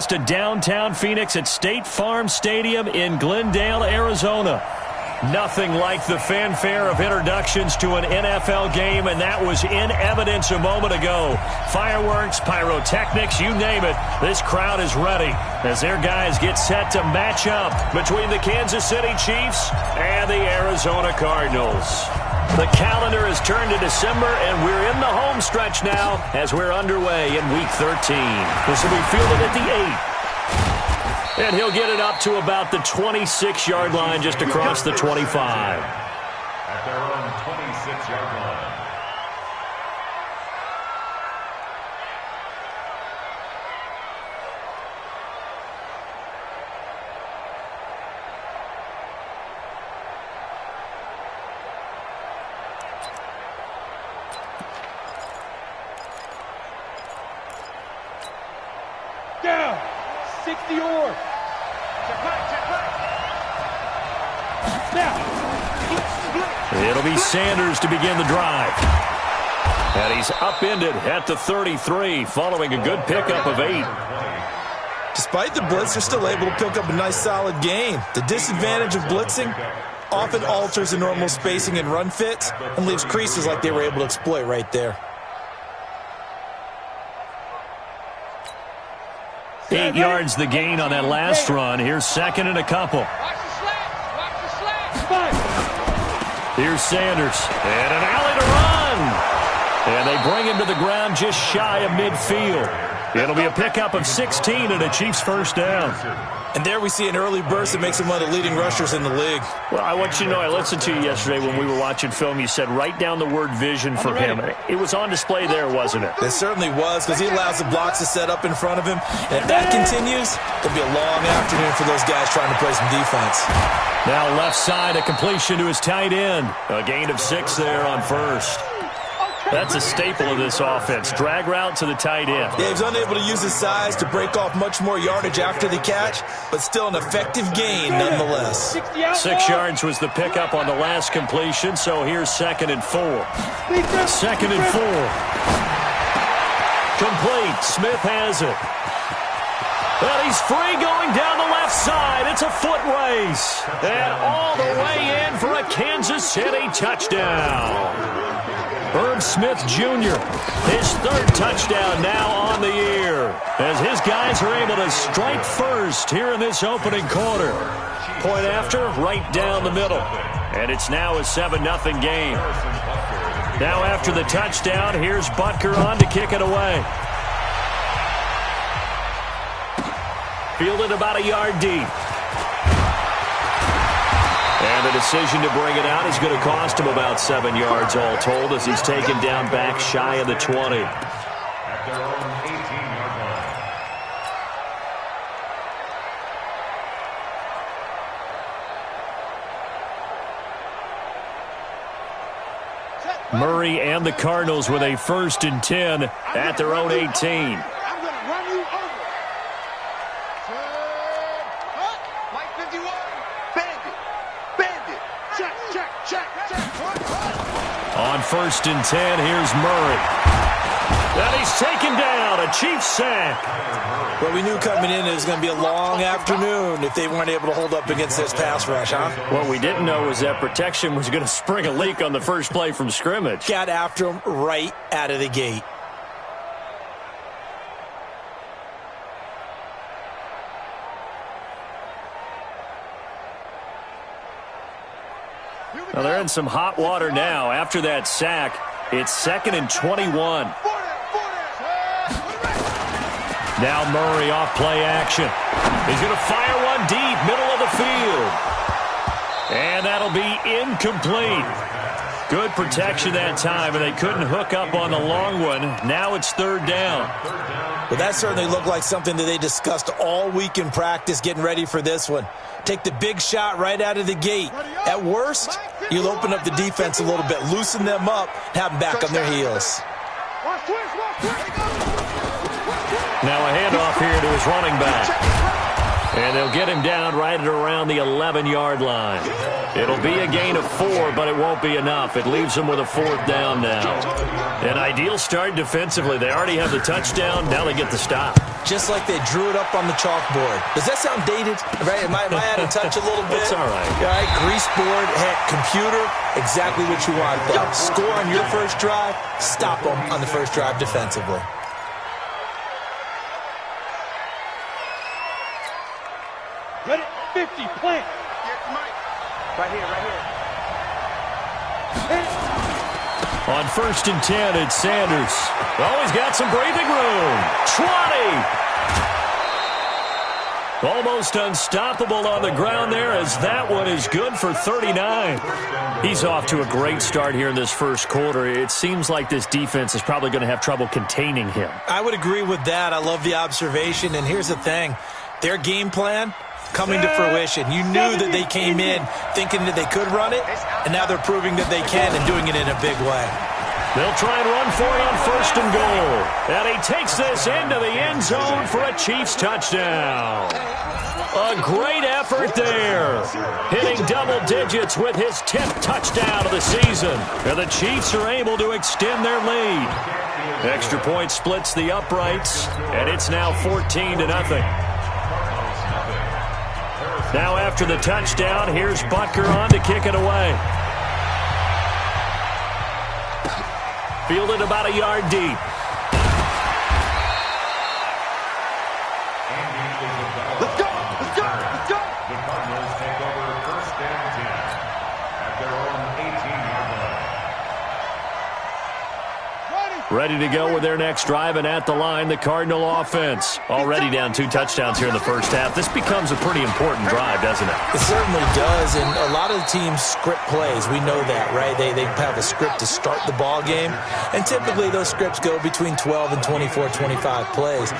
To downtown Phoenix at State Farm Stadium in Glendale, Arizona. Nothing like the fanfare of introductions to an NFL game, and that was in evidence a moment ago. Fireworks, pyrotechnics, you name it. This crowd is ready as their guys get set to match up between the Kansas City Chiefs and the Arizona Cardinals. The calendar has turned to December, and we're in the home stretch now as we're underway in Week 13. This will be fielded at the 8. And he'll get it up to about the 26-yard line just across the 25. At their own 26-yard line. Down. 60 or. It'll be Sanders to begin the drive. And he's upended at the 33 following a good pickup of 8. Despite the blitz, they're still able to pick up a nice solid gain. The disadvantage of blitzing often alters the normal spacing and run fits and leaves creases like they were able to exploit right there. 8 yards the gain on that last run. Here's second and a couple. Here's Sanders. And an alley to run. And they bring him to the ground just shy of midfield. It'll be a pickup of 16 and a Chiefs first down. And there we see an early burst that makes him one of the leading rushers in the league. Well, I want you to know, I listened to you yesterday when we were watching film. You said write down the word vision for him. It was on display there, wasn't it? It certainly was, because he allows the blocks to set up in front of him. And if that continues, it'll be a long afternoon for those guys trying to play some defense. Now left side, a completion to his tight end. A gain of 6 there on first. That's a staple of this offense. Drag route to the tight end. Yeah, he was unable to use his size to break off much more yardage after the catch, but still an effective gain nonetheless. 6 yards was the pickup on the last completion, so here's 2nd and 4. 2nd and 4. Complete. Smith has it. And he's free going down the left side. It's a foot race. And all the way in for a Kansas City touchdown. Herb Smith Jr., his 3rd touchdown now on the year, as his guys are able to strike first here in this opening quarter. Point after, right down the middle. And it's now a 7-0 game. Now after the touchdown, here's Butker on to kick it away. Fielded about a yard deep. And the decision to bring it out is going to cost him about 7 yards all told as he's taken down back shy of the 20. At their own 18-yard line. Murray and the Cardinals with a 1st and 10 at their own 18. I'm going to run you over. Mike 51. Bandit. Check. On 1st and 10, here's Murray. And he's taken down. A Chiefs sack. Well, we knew coming in it was going to be a long afternoon if they weren't able to hold up against this pass rush, huh? What we didn't know was that protection was going to spring a leak on the first play from scrimmage. Got after him right out of the gate. Well, they're in some hot water now. After that sack, it's 2nd and 21. Now Murray off play action. He's going to fire one deep, middle of the field. And that'll be incomplete. Good protection that time, and they couldn't hook up on the long one. Now it's 3rd down. Well, that certainly looked like something that they discussed all week in practice getting ready for this one. Take the big shot right out of the gate. At worst, you'll open up the defense a little bit, loosen them up, have them back on their heels. Now a handoff here to his running back. And they'll get him down right at around the 11-yard line. It'll be a gain of 4, but it won't be enough. It leaves them with a 4th down now. An ideal start defensively. They already have the touchdown. Now they get the stop. Just like they drew it up on the chalkboard. Does that sound dated? Right? Am I out of touch a little bit? It's all right. All right, grease board, heck, computer, exactly what you want. Though. Score on your first drive, stop them on the first drive defensively. Ready? 50, plant. Right here. On 1st and 10, it's Sanders. Oh, he's got some breathing room. 20. Almost unstoppable on the ground there, as that one is good for 39. He's off to a great start here in this first quarter. It seems like this defense is probably going to have trouble containing him. I would agree with that. I love the observation. And here's the thing. Their game plan coming to fruition. You knew that they came in thinking that they could run it, and now they're proving that they can and doing it in a big way. They'll try and run for it on 1st and goal. And he takes this into the end zone for a Chiefs touchdown. A great effort there. Hitting double digits with his 10th touchdown of the season. And the Chiefs are able to extend their lead. Extra point splits the uprights, and it's now 14-0. Now after the touchdown, here's Butker on to kick it away. Fielded about a yard deep. Let's go. The Cardinals take over 1st and 10 at their own 18-yard line. Ready to go with their next drive, and at the line, the Cardinal offense. Already down 2 touchdowns here in the first half. This becomes a pretty important drive, doesn't it? It certainly does, and a lot of the teams script plays. We know that, right? They have a script to start the ball game, and typically those scripts go between 12 and 24, 25 plays.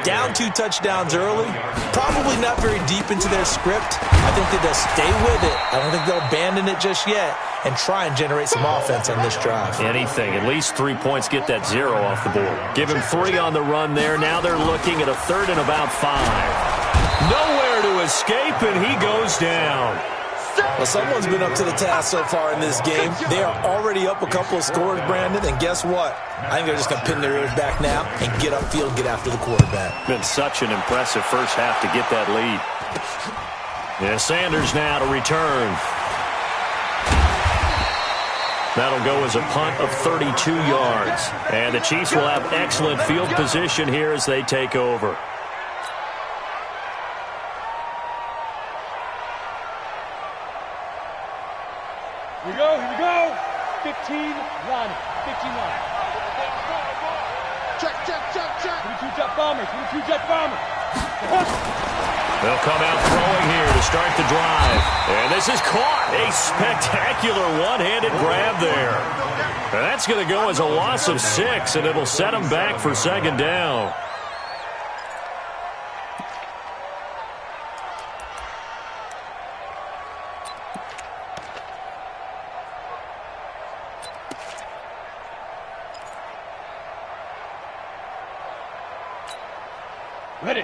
Down 2 touchdowns early, probably not very deep into their script. I think that they'll stay with it. I don't think they'll abandon it just yet and try and generate some offense on this drive. Anything. At least 3 points, get that 0 off the board. Give him 3 on the run there. Now they're looking at a 3rd and about 5. Nowhere to escape, and he goes down. Well, someone's been up to the task so far in this game. They are already up a couple of scores, Brandon, and guess what? I think they're just going to pin their ears back now and get upfield, get after the quarterback. Been such an impressive first half to get that lead. Yeah, Sanders now to return. That'll go as a punt of 32 yards. And the Chiefs will have excellent field position here as they take over. Here we go. 15 line. 15 line. Check. 22 jet bombers. They'll come out throwing here to start the drive. And this is caught. A spectacular one-handed grab there. And that's going to go as a loss of 6, and it'll set them back for 2nd down.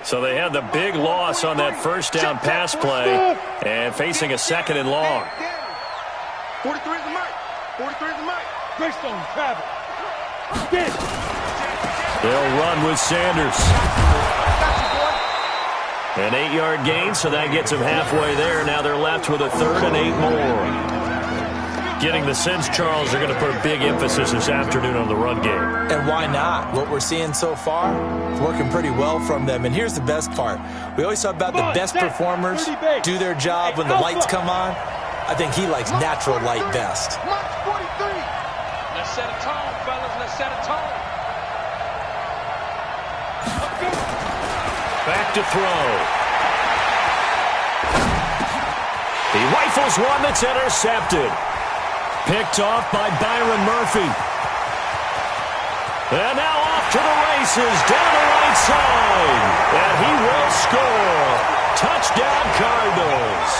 So they had the big loss on that first down pass play and facing a 2nd and long. 43 is the mic. Greystone, travel. They'll run with Sanders. An 8-yard gain, so that gets them halfway there. Now they're left with a 3rd and 8 more. Getting the sense, Charles, they're going to put a big emphasis this afternoon on the run game. And why not? What we're seeing so far is working pretty well from them. And here's the best part. We always talk about the best performers do their job when the lights come on. I think he likes natural light best. Let's set a tone, fellas. Let's set a tone. Back to throw. He rifles one that's intercepted. Picked off by Byron Murphy. And now off to the races, down the right side. And he will score. Touchdown, Cardinals.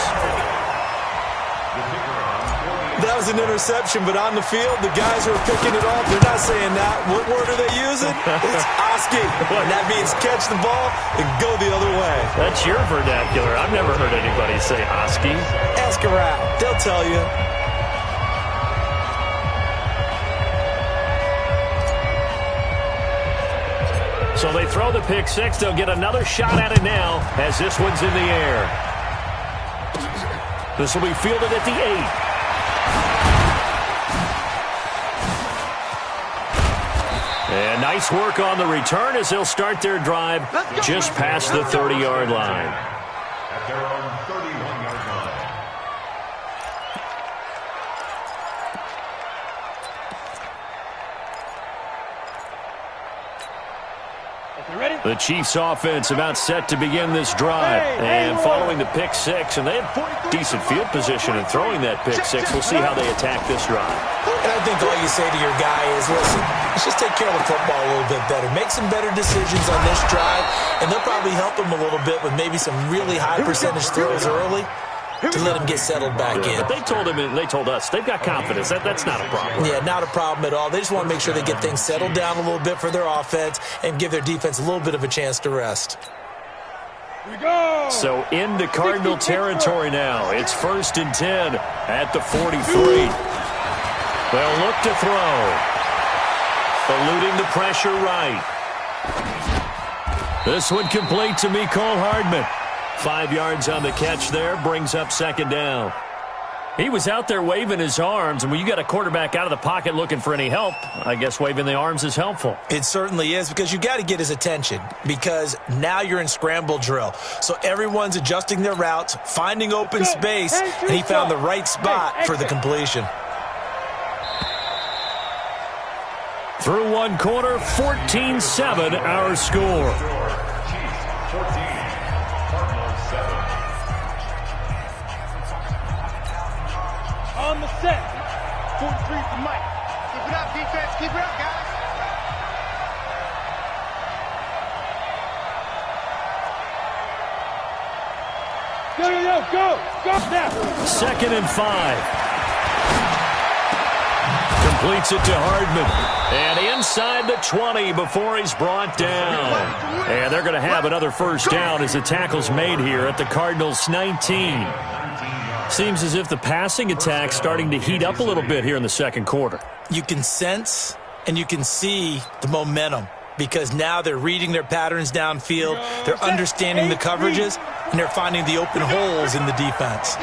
That was an interception, but on the field, the guys who are picking it off, they're not saying that. What word are they using? It's Oski. And that means catch the ball and go the other way. That's your vernacular. I've never heard anybody say Husky. Ask around. They'll tell you. So they throw the pick six. They'll get another shot at it now as this one's in the air. This will be fielded at the 8. And nice work on the return as they'll start their drive just past the 30-yard line. At their own 31-yard line. The Chiefs offense about set to begin this drive. And following the pick six, and they had decent field position in throwing that pick six. We'll see how they attack this drive. And I think all you say to your guy is, listen, let's just take care of the football a little bit better. Make some better decisions on this drive, and they'll probably help him a little bit with maybe some really high percentage throws early to let him get settled back in. But they told him, and they told us, they've got confidence. That's not a problem. Yeah, not a problem at all. They just want to make sure they get things settled down a little bit for their offense and give their defense a little bit of a chance to rest. We go. So into Cardinal territory now. It's 1st and 10 at the 43. They'll look to throw. Eluding the pressure right. This one complete to Mecole Hardman. 5 yards on the catch there, brings up 2nd down. He was out there waving his arms, and when you got a quarterback out of the pocket looking for any help, I guess waving the arms is helpful. It certainly is, because you got to get his attention, because now you're in scramble drill. So everyone's adjusting their routes, finding open space, and he found the right spot for the completion. Through one quarter, 14-7 our score. Chiefs 14. Cardinals 7. On the set. 43 for Mike. Keep it up, defense. Keep it up, guys. Go. Go now. 2nd and 5. Completes it to Hardman. And inside the 20 before he's brought down. And they're going to have another first down as the tackle's made here at the Cardinals' 19. Seems as if the passing attack's starting to heat up a little bit here in the 2nd quarter. You can sense and you can see the momentum, because now they're reading their patterns downfield, they're understanding the coverages, and they're finding the open holes in the defense.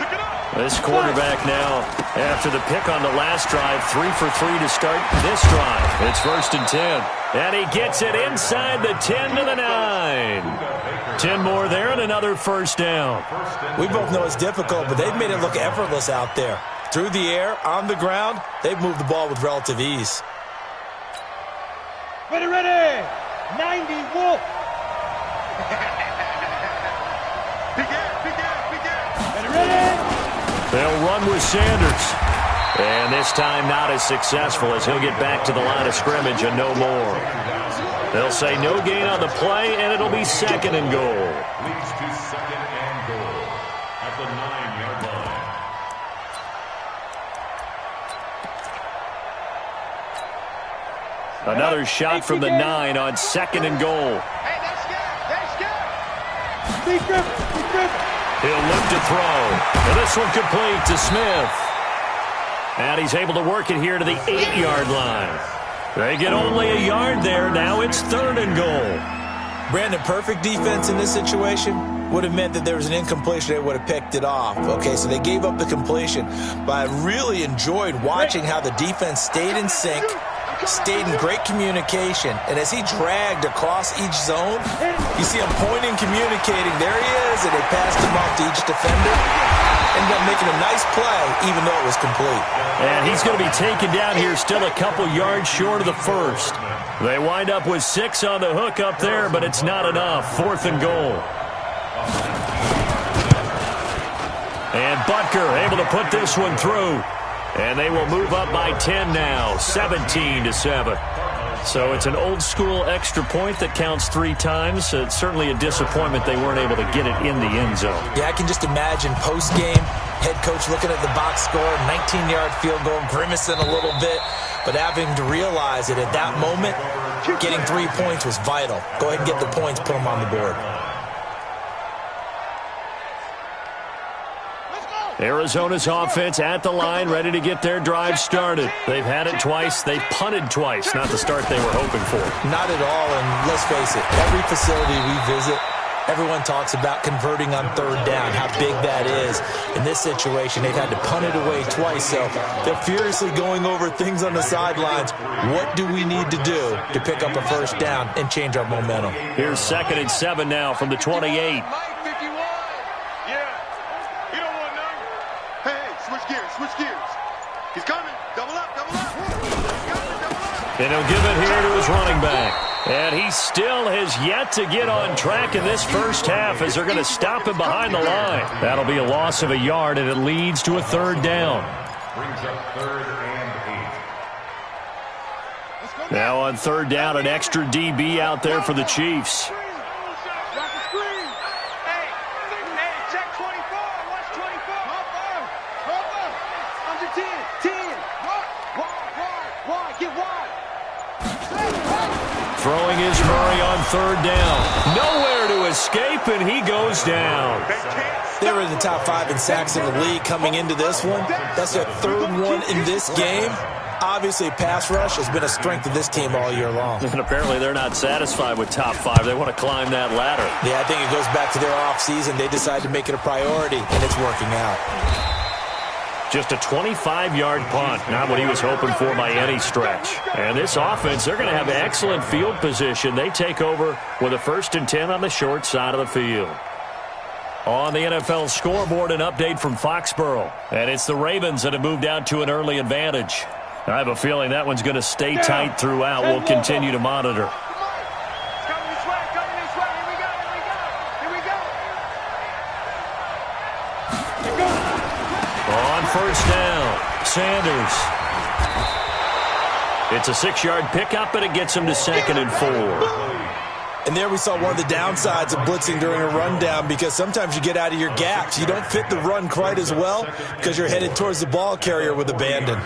This quarterback now, after the pick on the last drive, 3 for 3 to start this drive. It's 1st and 10. And he gets it inside the 10 to the 9. 10 more there and another first down. We both know it's difficult, but they've made it look effortless out there. Through the air, on the ground, they've moved the ball with relative ease. Ready. 90 Wolf. Ready. They'll run with Sanders. And this time not as successful, as he'll get back to the line of scrimmage and no more. They'll say no gain on the play, and it'll be 2nd and goal. Leads to 2nd and goal at the 9-yard line. Another shot from the 9 on 2nd and goal. Hey, that's good. Be Griffin. He'll look to throw. And this one complete to Smith. And he's able to work it here to the 8-yard line. They get only a yard there. Now it's 3rd and goal. Brandon, perfect defense in this situation would have meant that there was an incompletion. They would have picked it off. Okay, so they gave up the completion. But I really enjoyed watching how the defense stayed in sync, stayed in great communication, and as he dragged across each zone, you see him pointing, communicating. There he is, and they passed him off to each defender. Ended up making a nice play, even though it was complete. And he's going to be taken down here, still a couple yards short of the first. They wind up with 6 on the hook up there, but it's not enough. 4th and goal. And Butker able to put this one through. And they will move up by 10 now, 17-7. So it's an old-school extra point that counts 3 times. It's certainly a disappointment they weren't able to get it in the end zone. Yeah, I can just imagine post-game, head coach looking at the box score, 19-yard field goal, grimacing a little bit, but having to realize that at that moment, getting 3 points was vital. Go ahead and get the points, put them on the board. Arizona's offense at the line, ready to get their drive started. They've had it twice. They've punted twice. Not the start they were hoping for. Not at all, and let's face it, every facility we visit, everyone talks about converting on third down, how big that is. In this situation, they've had to punt it away twice, so they're furiously going over things on the sidelines. What do we need to do to pick up a first down and change our momentum? Here's 2nd and 7 now from the 28. He's coming. Double up, double up. And he'll give it here to his running back. And he still has yet to get on track in this first half as they're going to stop him behind the line. That'll be a loss of a yard, and it leads to a 3rd down. Brings up 3rd and 8. Now on 3rd down, an extra DB out there for the Chiefs. Throwing is Murray on 3rd down. Nowhere to escape, and he goes down. They were in the top 5 in sacks in the league coming into this one. That's their 3rd one in this game. Obviously, pass rush has been a strength of this team all year long. And apparently they're not satisfied with top 5. They want to climb that ladder. Yeah, I think it goes back to their offseason. They decided to make it a priority, and it's working out. Just a 25-yard punt, not what he was hoping for by any stretch. And this offense, they're going to have excellent field position. They take over with a 1st and 10 on the short side of the field. On the NFL scoreboard, an update from Foxborough. And it's the Ravens that have moved out to an early advantage. I have a feeling that one's going to stay tight throughout. We'll continue to monitor. On 1st down, Sanders. It's a 6-yard pickup, and it gets him to 2nd and 4. And there we saw one of the downsides of blitzing during a rundown, because sometimes you get out of your gaps. You don't fit the run quite as well because you're headed towards the ball carrier with abandon.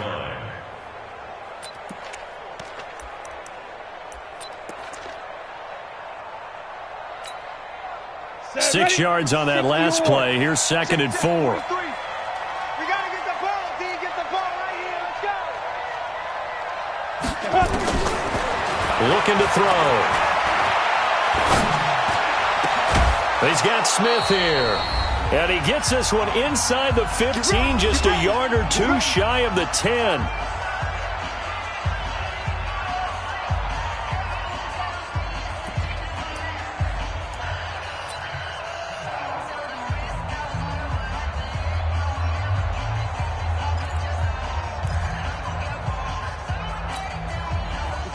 Six yards on that last play. Here's 2nd and 4. Looking to throw. He's got Smith here. And he gets this one inside the 15, just a yard or 2 shy of the 10.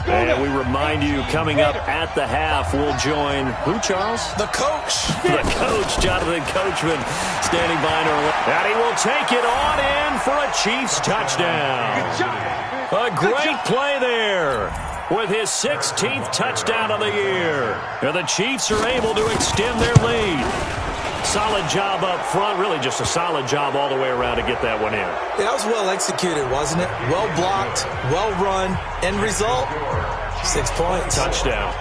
And we remind you, coming up at the half, we'll join who, Charles? The coach. The coach, Jonathan Coachman, standing by. And he will take it on in for a Chiefs touchdown. A great play there with his 16th touchdown of the year. And the Chiefs are able to extend their lead. Solid job up front, really just a solid job all the way around to get that one in. Yeah, that was well executed, wasn't it? Well blocked, well run. End result, 6 points. Touchdown.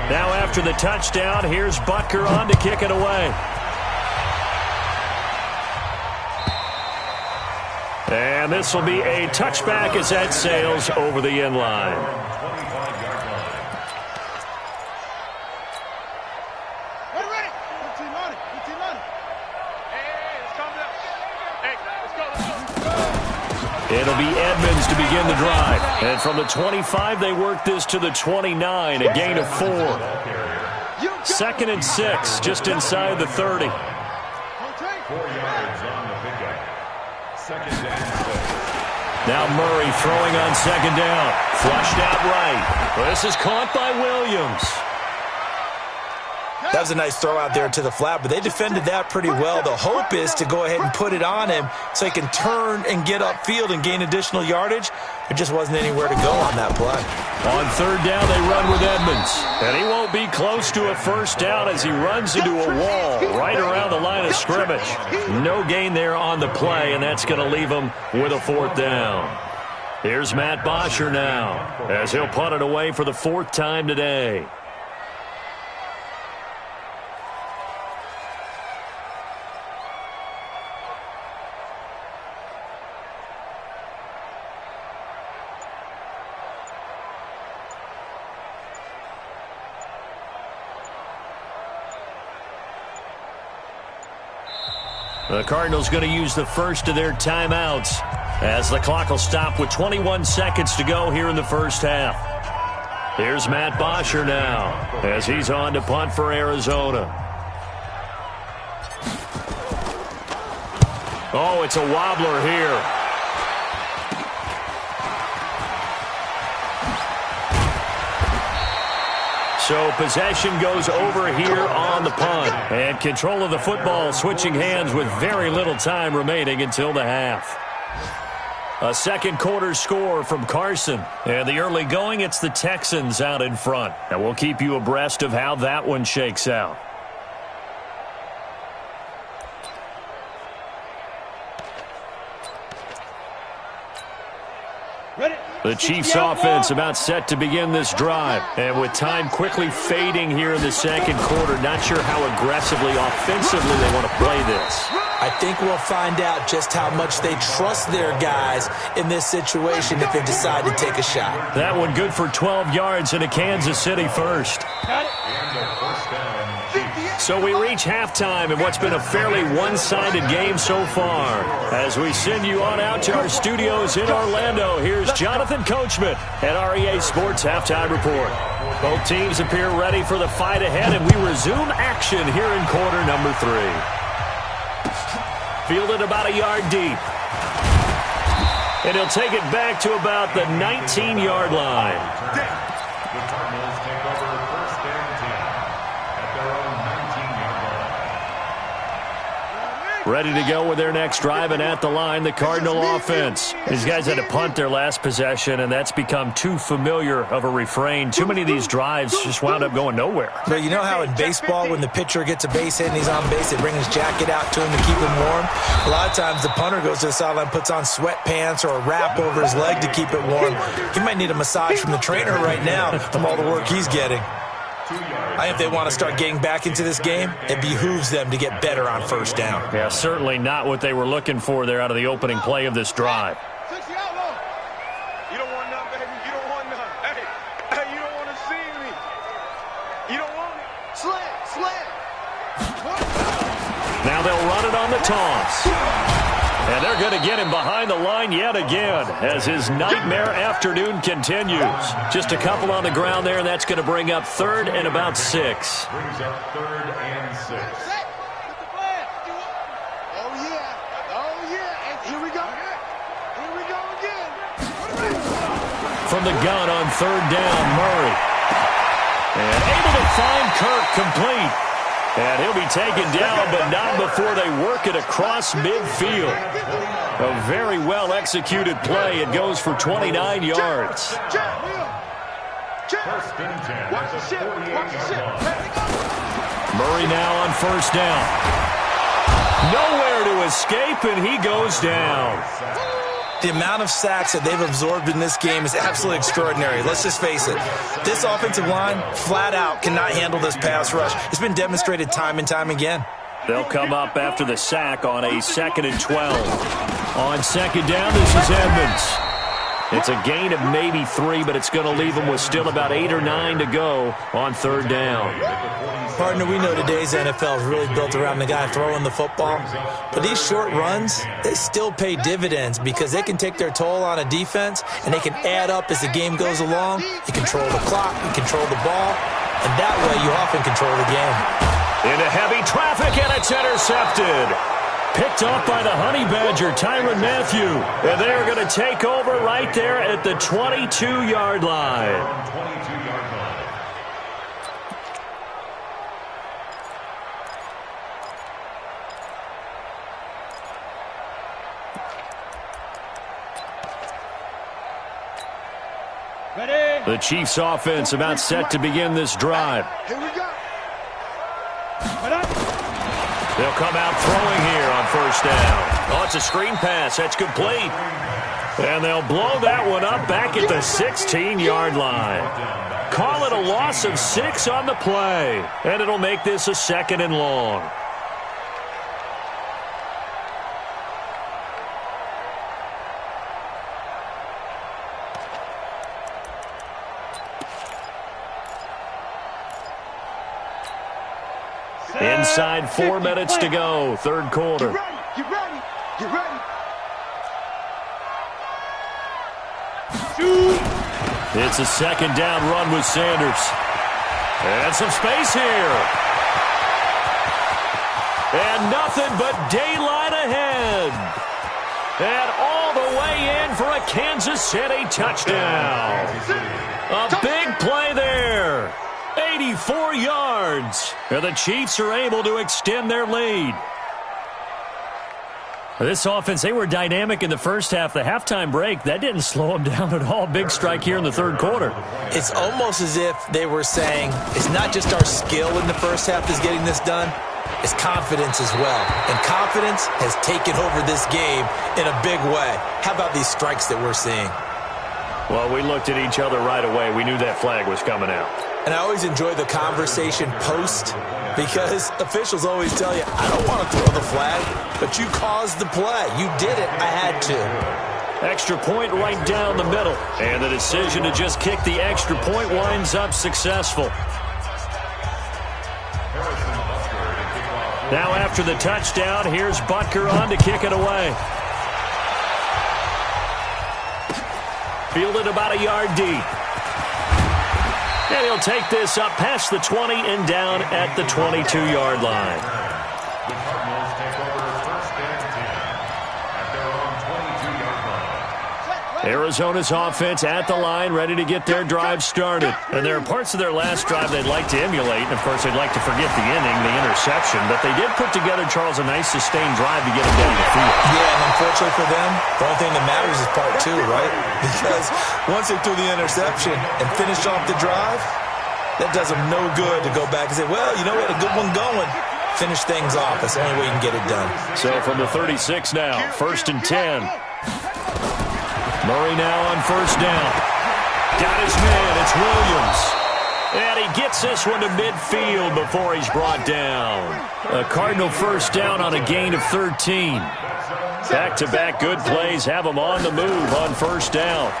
Now after the touchdown, here's Butker on to kick it away. And this will be a touchback as that sails over the end line. It'll be Edmonds to begin the drive. And from the 25, they work this to the 29, a gain of 4. 2nd and 6, just inside the 30. 4 yards on the pickup. 2nd and 6. Now Murray throwing on 2nd down. Flushed out right. This is caught by Williams. That was a nice throw out there to the flat, but they defended that pretty well. The hope is to go ahead and put it on him so he can turn and get upfield and gain additional yardage. There just wasn't anywhere to go on that play. On 3rd down, they run with Edmonds. And he won't be close to a first down as he runs into a wall right around the line of scrimmage. No gain there on the play, and that's going to leave him with a 4th down. Here's Matt Bosher now as he'll punt it away for the 4th time today. The Cardinals going to use the first of their timeouts as the clock will stop with 21 seconds to go here in the first half. Here's Matt Bosher now as he's on to punt for Arizona. Oh, it's a wobbler here. So possession goes over here on the punt. And control of the football switching hands with very little time remaining until the half. A second quarter score from Carson. And the early going, it's the Texans out in front. And we'll keep you abreast of how that one shakes out. The Chiefs offense about set to begin this drive. And with time quickly fading here in the second quarter, not sure how aggressively, offensively they want to play this. I think we'll find out just how much they trust their guys in this situation if they decide to take a shot. That one good for 12 yards into Kansas City first. So we reach halftime in what's been a fairly one-sided game so far. As we send you on out to our studios in Orlando, here's Jonathan Coachman at REA Sports Halftime Report. Both teams appear ready for the fight ahead, and we resume action here in quarter number 3. Fielded about a yard deep. And he'll take it back to about the 19-yard line. The Cardinals take over first and 10 at their own 19-yard line. Ready to go with their next drive, and at the line, the Cardinal offense. These guys had to punt their last possession, and that's become too familiar of a refrain. Too many of these drives just wound up going nowhere. But you know how in baseball, when the pitcher gets a base hit and he's on base, they bring his jacket out to him to keep him warm? A lot of times the punter goes to the sideline, puts on sweatpants or a wrap over his leg to keep it warm. He might need a massage from the trainer right now from all the work he's getting. I think if they want to start getting back into this game, it behooves them to get better on first down. Yeah, certainly not what they were looking for there out of the opening play of this drive. You don't want none, baby. You don't want none. Hey, you don't want to see me. You don't want it. Slam. Now they'll run it on the toss. And they're going to get him behind the line yet again as his nightmare afternoon continues. Just a couple on the ground there, and that's going to bring up 3rd and about 6. Brings up 3rd and 6. Oh, yeah. And here we go. Here we go again. From the gun on 3rd down, Murray. And able to find Kirk complete. And he'll be taken down, but not before they work it across midfield. A very well-executed play. It goes for 29 yards. First and 10 at the 48-yard line. Murray now on first down. Nowhere to escape, and he goes down. The amount of sacks that they've absorbed in this game is absolutely extraordinary. Let's just face it. This offensive line, flat out, cannot handle this pass rush. It's been demonstrated time and time again. They'll come up after the sack on a 2nd and 12. On second down, this is Edmonds. It's a gain of maybe 3, but it's going to leave them with still about 8 or 9 to go on 3rd down. Partner, we know today's NFL is really built around the guy throwing the football. But these short runs, they still pay dividends because they can take their toll on a defense, and they can add up as the game goes along. You control the clock, you control the ball, and that way you often control the game. Into heavy traffic, and it's intercepted. Picked up by the Honey Badger, Tyrann Mathieu. And they're going to take over right there at the 22-yard line. 22-yard line. Ready? The Chiefs offense about set to begin this drive. Here we go. They'll come out throwing here on first down. Oh, it's a screen pass. That's complete. And they'll blow that one up back at the 16-yard line. Call it a loss of 6 on the play. And it'll make this a 2nd and long. Inside 4 minutes to go, third quarter. Get ready. Get ready. It's a second down run with Sanders. And some space here. And nothing but daylight ahead. And all the way in for a Kansas City touchdown. A big play there. 84 yards. And the Chiefs are able to extend their lead. This offense, they were dynamic in the first half. The halftime break, that didn't slow them down at all. Big strike here in the third quarter. It's almost as if they were saying, it's not just our skill in the first half that's getting this done, it's confidence as well. And confidence has taken over this game in a big way. How about these strikes that we're seeing? Well, we looked at each other right away. We knew that flag was coming out. And I always enjoy the conversation post because officials always tell you, I don't want to throw the flag, but you caused the play. You did it. I had to. Extra point right down the middle. And the decision to just kick the extra point winds up successful. Now after the touchdown, here's Butker on to kick it away. Fielded about a yard deep. And he'll take this up past the 20 and down at the 22-yard line. The Cardinals take over first and 10 at their own 22-yard line. Arizona's offense at the line, ready to get their drive started. And there are parts of their last drive they'd like to emulate. And, of course, they'd like to forget the inning, the interception. But they did put together, Charles, a nice sustained drive to get them down the field. Yeah, and unfortunately for them, the only thing that matters is part two, right? Because once they threw the interception and finished off the drive, that does them no good to go back and say, well, you know, we had a good one going. Finish things off. That's the only way you can get it done. So from the 36 now, first and 10. Murray now on first down. Got his man. It's Williams. And he gets this one to midfield before he's brought down. A Cardinal first down on a gain of 13. Back-to-back good plays have him on the move on first down.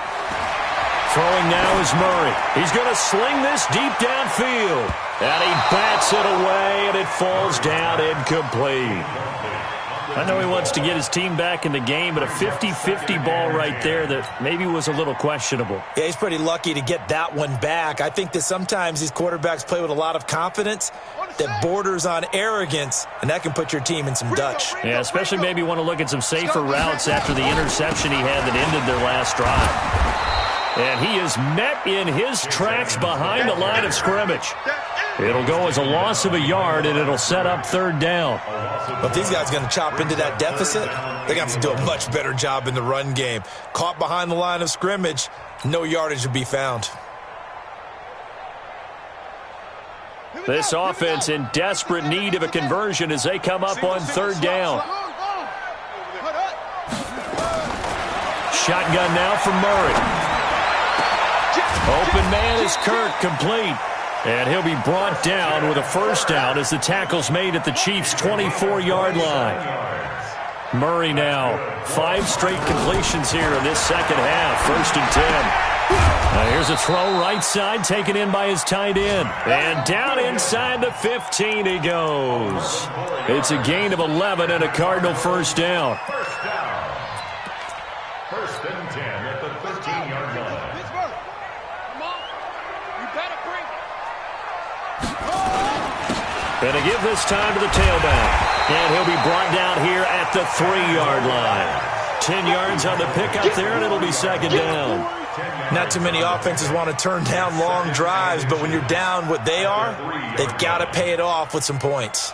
Throwing now is Murray. He's going to sling this deep downfield. And he bats it away, and it falls down incomplete. I know he wants to get his team back in the game, but a 50-50 ball right there that maybe was a little questionable. Yeah, he's pretty lucky to get that one back. I think that sometimes these quarterbacks play with a lot of confidence that borders on arrogance, and that can put your team in some Dutch. Yeah, especially maybe want to look at some safer routes after the interception he had that ended their last drive. And he is met in his tracks behind the line of scrimmage. It'll go as a loss of a yard, and it'll set up third down. But if these guys are going to chop into that deficit, they're going to have to do a much better job in the run game. Caught behind the line of scrimmage, no yardage to be found. This offense in desperate need of a conversion as they come up on third down. Shotgun now from Murray. Open man is Kirk, complete. And he'll be brought down with a first down as the tackle's made at the Chiefs' 24-yard line. Murray now, 5 straight completions here in this second half, first and 10. Here's a throw right side, taken in by his tight end. And down inside the 15 he goes. It's a gain of 11 and a Cardinal first down. First and 10 at the 15-yard line. And to give this time to the tailback. And he'll be brought down here at the 3-yard line. 10 yards on the pickup there, and it'll be second down. Not too many offenses want to turn down long drives, but when you're down what they are, they've got to pay it off with some points.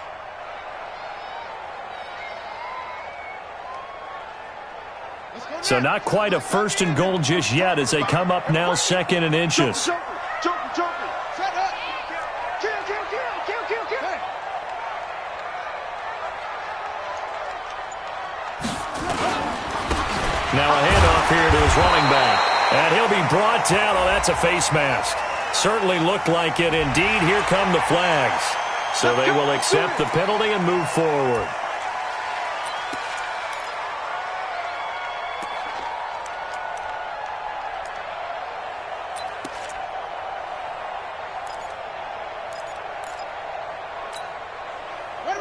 So not quite a first and goal just yet as they come up now second and inches. Now a handoff here to his running back. And he'll be brought down. Oh, that's a face mask. Certainly looked like it. Indeed, here come the flags. So they will accept the penalty and move forward.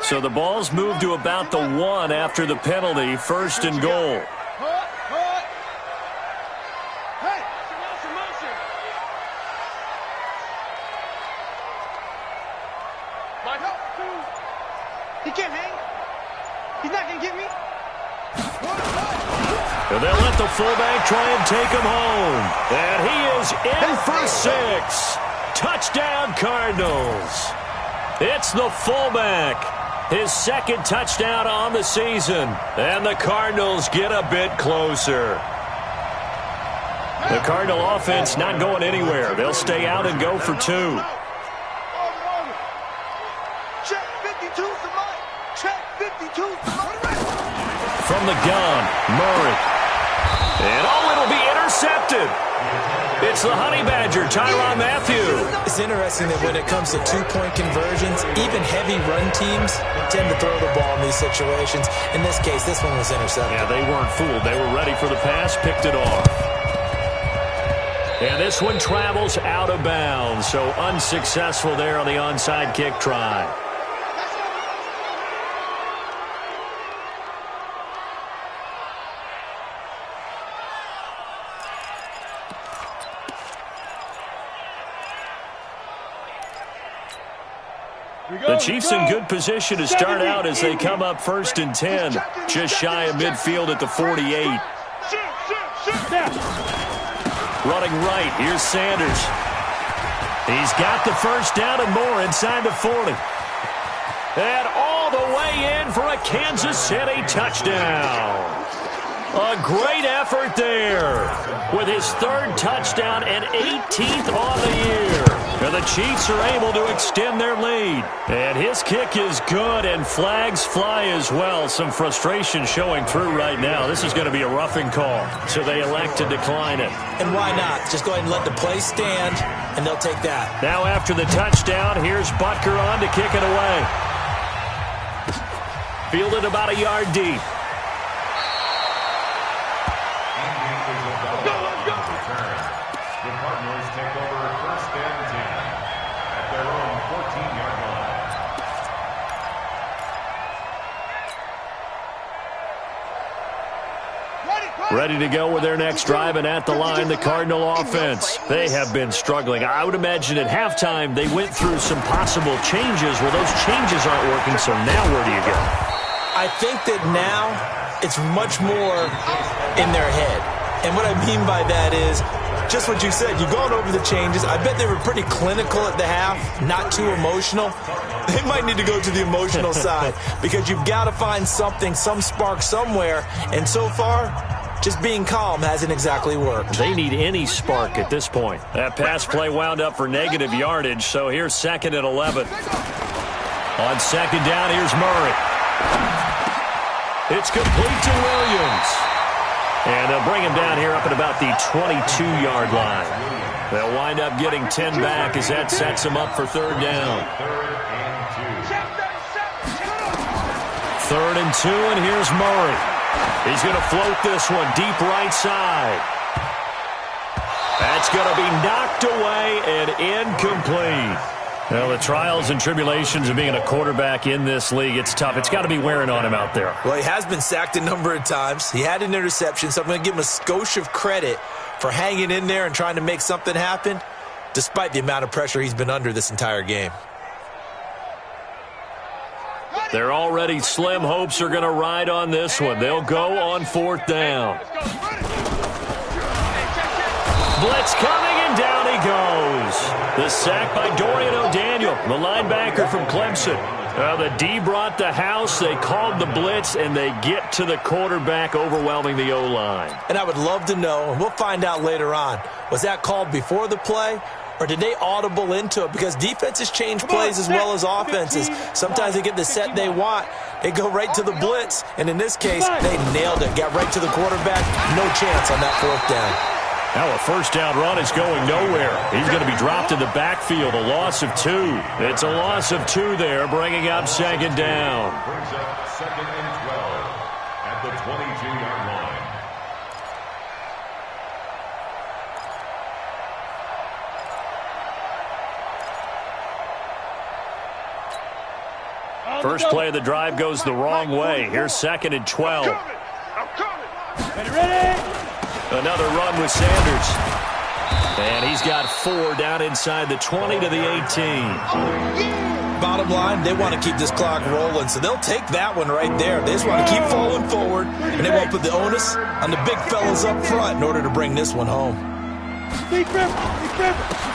So the ball's moved to about the 1 after the penalty, 1st and goal. He can't hang. He's not going to get me. And they'll let the fullback try and take him home. And he is in for 6. Touchdown, Cardinals. It's the fullback. His 2nd touchdown on the season. And the Cardinals get a bit closer. The Cardinal offense not going anywhere. They'll stay out and go for 2. Check 52 to Mike. Check 52 to Mike. From the gun, Murray. And it'll be intercepted. It's the Honey Badger, Tyrann Mathieu. It's interesting that when it comes to two-point conversions, even heavy run teams tend to throw the ball in these situations. In this case, this one was intercepted. Yeah, they weren't fooled. They were ready for the pass, picked it off. And this one travels out of bounds, so unsuccessful there on the onside kick try. The Chiefs in good position to start out as they come up 1st and 10, just shy of midfield at the 48. Running right, here's Sanders. He's got the 1st down and more inside the 40. And all the way in for a Kansas City touchdown. A great effort there with his 3rd touchdown and 18th on the year. And the Chiefs are able to extend their lead. And his kick is good, and flags fly as well. Some frustration showing through right now. This is going to be a roughing call, so they elect to decline it. And why not? Just go ahead and let the play stand, and they'll take that. Now after the touchdown, here's Butker on to kick it away. Fielded about a yard deep. The Cardinals take over 1st and 10 at their own 14-yard line. Ready to go with their next drive, and at the line, the Cardinal offense. They have been struggling. I would imagine at halftime they went through some possible changes. Well, those changes aren't working, so now where do you go? I think that now it's much more in their head. And what I mean by that is just what you said. You've gone over the changes. I bet they were pretty clinical at the half, not too emotional. They might need to go to the emotional side because you've got to find something, some spark somewhere. And so far, just being calm hasn't exactly worked. They need any spark at this point. That pass play wound up for negative yardage, so here's 2nd and 11. On 2nd down, here's Murray. It's complete to Williams. And they'll bring him down here up at about the 22-yard line. They'll wind up getting 10 back as that sets them up for 3rd down. 3rd and 2, and here's Murray. He's going to float this one deep right side. That's going to be knocked away and incomplete. Well, the trials and tribulations of being a quarterback in this league, it's tough. It's got to be wearing on him out there. Well, he has been sacked a number of times. He had an interception, so I'm going to give him a skosh of credit for hanging in there and trying to make something happen, despite the amount of pressure he's been under this entire game. Their already slim hopes are going to ride on this one. They'll go on 4th down. Blitz coming, and down he goes. The sack by Dorian O'Daniel, the linebacker from Clemson. The D brought the house. They called the blitz, and they get to the quarterback, overwhelming the O-line. And I would love to know, and we'll find out later on, was that called before the play, or did they audible into it? Because defenses change plays as well as offenses. Sometimes they get the set they want. They go right to the blitz, and in this case, they nailed it. Got right to the quarterback. No chance on that 4th down. Now a 1st down run is going nowhere. He's going to be dropped in the backfield, a loss of 2. It's a loss of 2 there, bringing up 2nd down. Brings up 2nd and 12 at the 22-yard line. First play of the drive goes the wrong way. Here's 2nd and 12. I'm coming. Ready? Another run with Sanders. And he's got 4 down inside the 20 to the 18. Bottom line, they want to keep this clock rolling, so they'll take that one right there. They just want to keep falling forward, and they won't put the onus on the big fellas up front in order to bring this one home.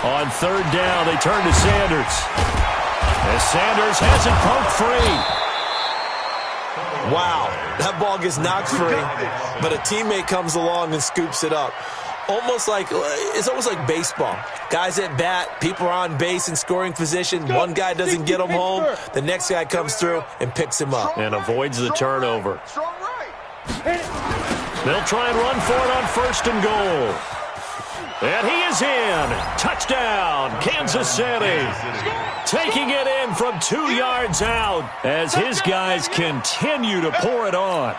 On 3rd down, they turn to Sanders. As Sanders has it poked free. Wow, that ball gets knocked free, but a teammate comes along and scoops it up. It's almost like baseball. Guys at bat, people are on base in scoring position. One guy doesn't get him home. The next guy comes through and picks him up. And avoids the turnover. Strong right. They'll try and run for it on 1st and goal. And he is in. Touchdown, Kansas City. Taking it in from 2 yards out as his guys continue to pour it on.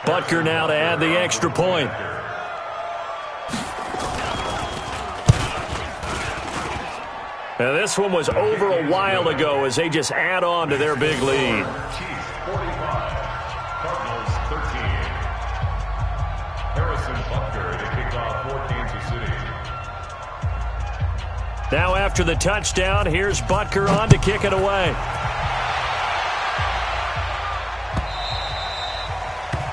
Butker now to add the extra point. Now this one was over a while ago as they just add on to their big lead. Chiefs 45, Cardinals 13. Harrison Butker to kick off for Kansas City. Now after the touchdown, here's Butker on to kick it away.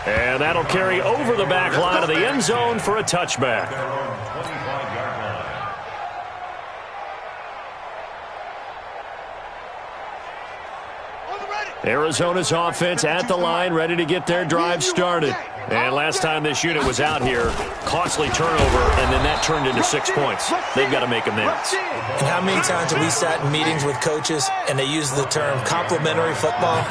And that'll carry over the back line of the end zone for a touchback. Arizona's offense at the line, ready to get their drive started. And last time this unit was out here, costly turnover, and then that turned into 6 points. They've got to make amends. And how many times have we sat in meetings with coaches and they use the term complementary football?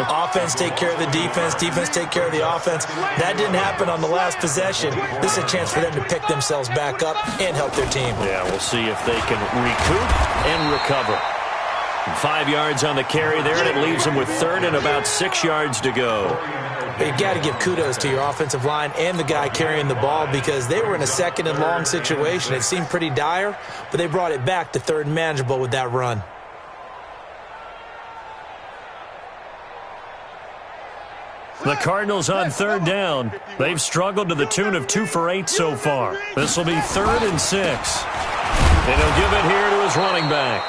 Offense take care of the defense, defense take care of the offense. That didn't happen on the last possession. This is a chance for them to pick themselves back up and help their team. Yeah, we'll see if they can recoup and recover. 5 yards on the carry there, and it leaves them with 3rd and about 6 yards to go. But you got to give kudos to your offensive line and the guy carrying the ball because they were in a 2nd and long situation. It seemed pretty dire, but they brought it back to 3rd and manageable with that run. The Cardinals on 3rd down. They've struggled to the tune of 2 for 8 so far. This will be 3rd and 6. And he'll give it here to his running back.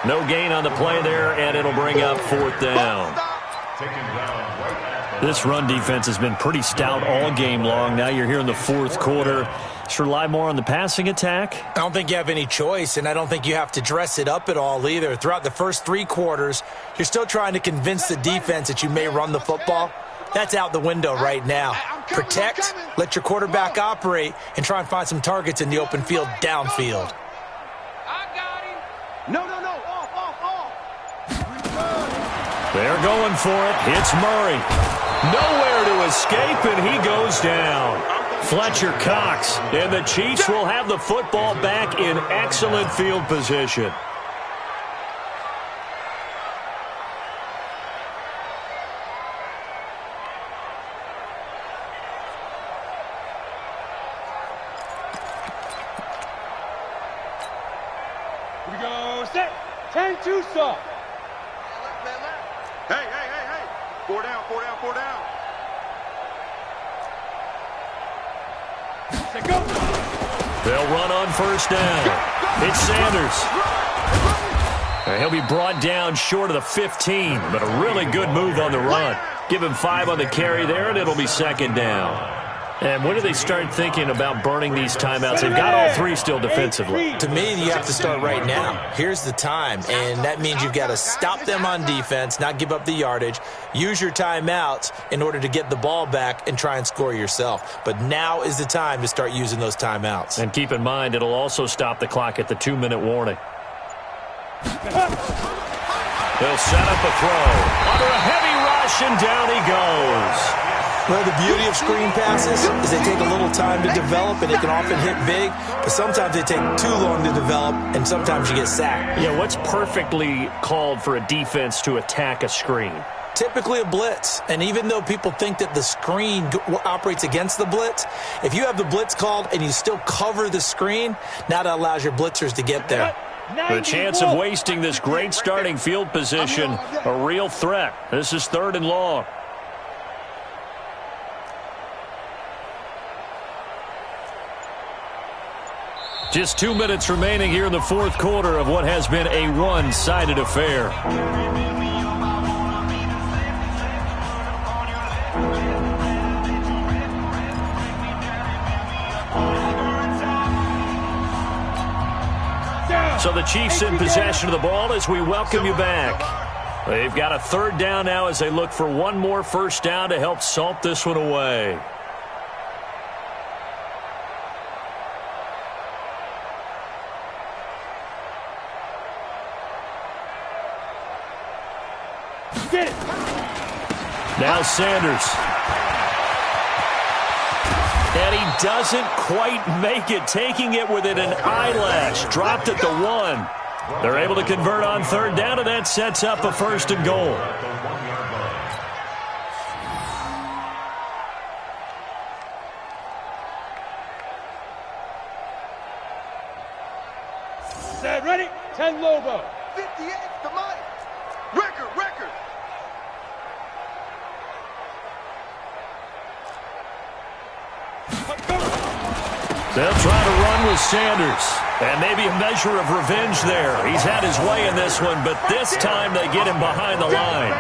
No gain on the play there, and it'll bring up 4th down. This run defense has been pretty stout all game long. Now you're here in the 4th quarter. Should rely more on the passing attack? I don't think you have any choice, and I don't think you have to dress it up at all either. Throughout the first 3 quarters, you're still trying to convince the defense that you may run the football. That's out the window right now. Protect, let your quarterback operate, and try and find some targets in the open field downfield. No. Off. They're going for it. It's Murray. Nowhere to escape, and he goes down. Fletcher Cox, and the Chiefs will have the football back in excellent field position. Here we go. Set. 10-2 soft. Hey. 4 down. Set, go. They'll run on 1st down. It's Sanders. He'll be brought down short of the 15, but a really good move on the run. Give him 5 on the carry there, and it'll be 2nd down. And when do they start thinking about burning these timeouts? They've got all 3 still defensively. To me, you have to start right now. Here's the time, and that means you've got to stop them on defense, not give up the yardage, use your timeouts in order to get the ball back and try and score yourself. But now is the time to start using those timeouts. And keep in mind, it'll also stop the clock at the 2-minute warning. They'll set up a throw. Under a heavy rush, and down he goes. Well, the beauty of screen passes is they take a little time to develop, and they can often hit big, but sometimes they take too long to develop, and sometimes you get sacked. Yeah, what's perfectly called for a defense to attack a screen? Typically a blitz, and even though people think that the screen operates against the blitz, if you have the blitz called and you still cover the screen, now that allows your blitzers to get there. The chance of wasting this great starting field position, a real threat. This is 3rd and long. Just 2 minutes remaining here in the 4th quarter of what has been a one-sided affair. So the Chiefs in possession of the ball as we welcome you back. They've got a 3rd down now as they look for one more first down to help salt this one away. Get it. Now Sanders. And he doesn't quite make it, taking it within an eyelash. Dropped at the 1. They're able to convert on 3rd down, and that sets up a 1st and goal. Set, ready? 10 Lobo. 58 to Mike. Record. They'll try to run with Sanders. And maybe a measure of revenge there. He's had his way in this one, but this time they get him behind the line.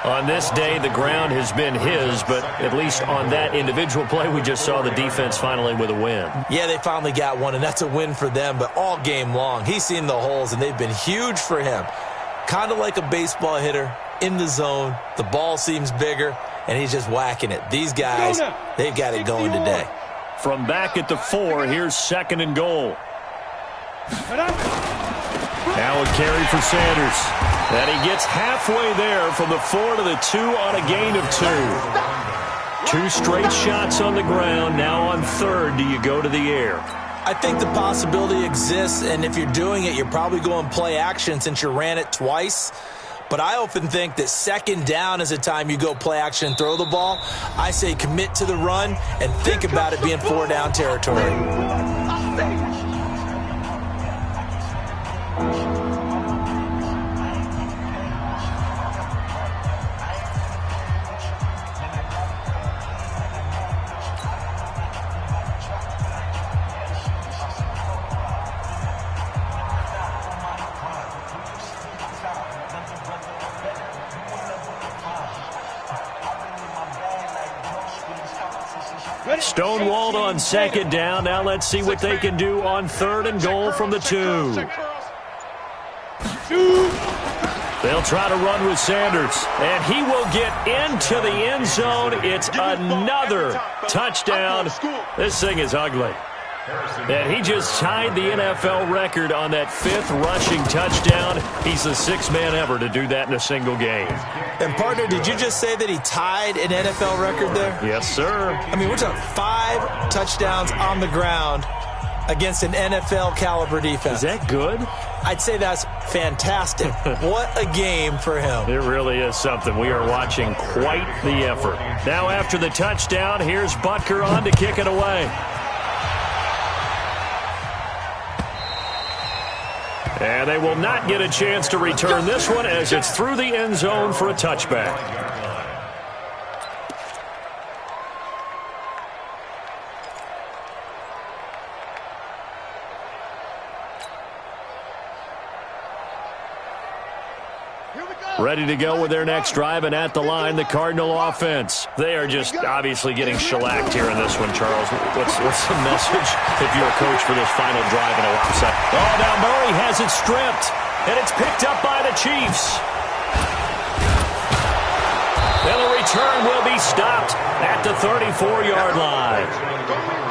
On this day, the ground has been his, but at least on that individual play, we just saw the defense finally with a win. Yeah, they finally got one, and that's a win for them, but all game long, he's seen the holes, and they've been huge for him. Kind of like a baseball hitter in the zone. The ball seems bigger, and he's just whacking it. These guys, they've got it going today. From back at the 4, here's 2nd and goal. Now a carry for Sanders. And he gets halfway there from the 4 to the 2 on a gain of 2. 2 straight shots on the ground. Now on 3rd, do you go to the air? I think the possibility exists, and if you're doing it, you're probably going play action since you ran it twice. But I often think that 2nd down is a time you go play action and throw the ball. I say commit to the run and think about it being 4 down territory. Stonewalled on 2nd down. Now let's see what they can do on 3rd and goal from the 2. They'll try to run with Sanders, and he will get into the end zone. It's another touchdown. This thing is ugly. And he just tied the NFL record on that 5th rushing touchdown. He's the 6th man ever to do that in a single game. And, partner, did you just say that he tied an NFL record there? Yes, sir. I mean, we're talking 5 touchdowns on the ground against an NFL-caliber defense. Is that good? I'd say that's fantastic. What a game for him. It really is something. We are watching quite the effort. Now after the touchdown, here's Butker on to kick it away. And they will not get a chance to return this one as it's through the end zone for a touchback. Ready to go with their next drive, and at the line, the Cardinal offense. They are just obviously getting shellacked here in this one, Charles. What's the message if you're a coach for this final drive in a lopsided? Oh, now Murray has it stripped, and it's picked up by the Chiefs. And the return will be stopped at the 34-yard line.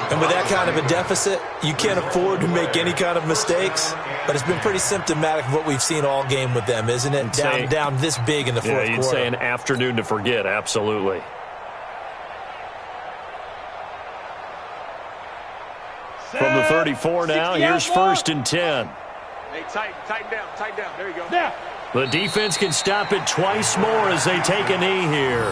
And with that kind of a deficit, you can't afford to make any kind of mistakes. But it's been pretty symptomatic of what we've seen all game with them, isn't it? Down this big in the fourth quarter. Yeah, you'd say an afternoon to forget, absolutely. From the 34 now, here's 1st and 10. Hey, tighten down. There you go. Yeah. The defense can stop it twice more as they take a knee here.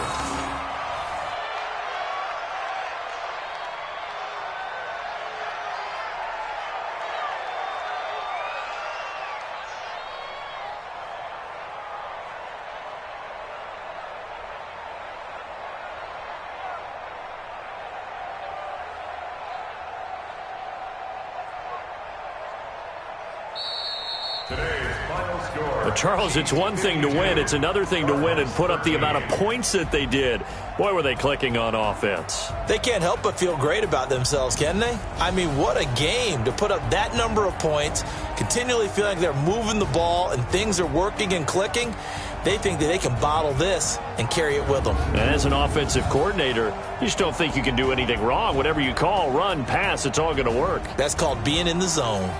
Today's final score. But Charles, it's one thing to win. It's another thing to win and put up the amount of points that they did. Boy, were they clicking on offense. They can't help but feel great about themselves, can they? I mean, what a game to put up that number of points, continually feeling like they're moving the ball and things are working and clicking. They think that they can bottle this and carry it with them. And as an offensive coordinator, you just don't think you can do anything wrong. Whatever you call, run, pass, it's all going to work. That's called being in the zone.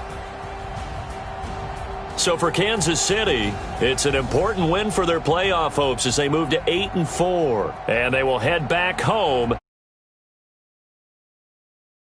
So for Kansas City, it's an important win for their playoff hopes as they move to 8-4. And they will head back home